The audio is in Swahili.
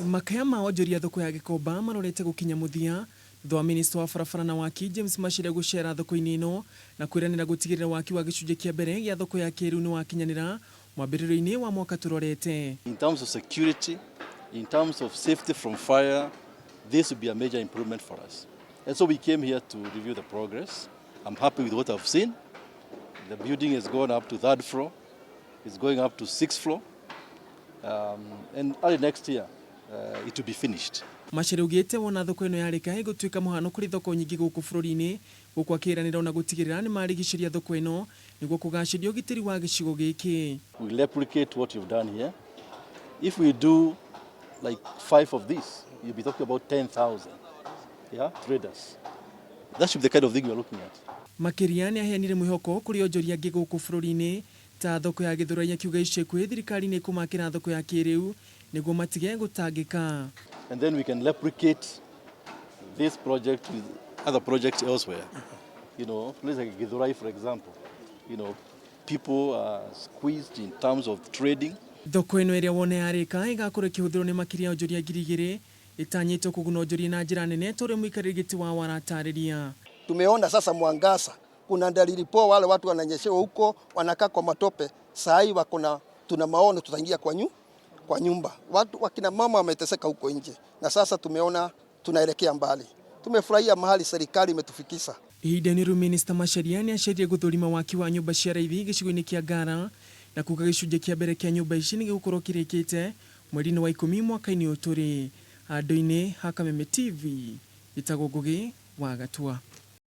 Makaya ma wonjoria thoko ya Gikomba marorete gukinya muthia thwa Minista wa barabara na Waki James Macharia gucera thoko-ini ino na kwiranira gutigirira waki wa gicunje kia mbere gia thoko ya kiru ni wakinyanira mwambiriro-ini wa mwaka turorete. In terms of security, in terms of safety from fire, this would be a major improvement for us. And so we came here to review the progress. I'm happy with what I've seen. The building has gone up to 3rd floor. It's going up to 6th floor. And early next year, it will be finished. Macharia augite wona thoko ino yarika igutuika muhano kuri thoko nyingi guku bururi-ini guku akiranira na gutigirira ni marigiceria thoko ino niguo kugaciria ugitiri wa gicigo giki. We replicate what you've done here. If we do like 5 of these, you'll be talking about 10,000 traders. That should be the kind of thing we're looking at. Makiria ni aheanire mwihoko kuri onjoria ngi guku bururi-ini ta thoko ya githurania kiuga icekwe thirikari ni kumakira thoko ya kiriu niguo matige gutangika. And then we can replicate this project with other projects elsewhere. You know, places like Githurai, for example. You know, people are squeezed in terms of trading. Thoko ino iria wone yarika igakorwo ikihũthĩrwo ni makiria onjoria 2,000 itanyitwo kuguna onjoria na njira nene tore muikarĩrĩgiti wa waratarĩria. Tumeona sasa mwangaza, kuna dalili poa, wale watu wananyeshewa huko wanakaa kwa matope. Saa hii tuna maono tutaingia kwa nyumba. Watu wakina mama wameteseka huko nje. Na sasa tumeona tunaelekea mbali. Tumefurahia mahali serikali imetufikisha. Ihinda-inĩ rĩu Minista Macharia ni acirie guthurima waki wa nyumba cia raithi gicigo-ini kia Ngara na kuga gicunje kia mbere kia nyumba ici ni gigukorwo kirikite mweri-ini wa 10 mwaka-ini ũyũ tũrĩ. Handũ-inĩ ha Kameme TV, itagwo Ngugi wa Gatua.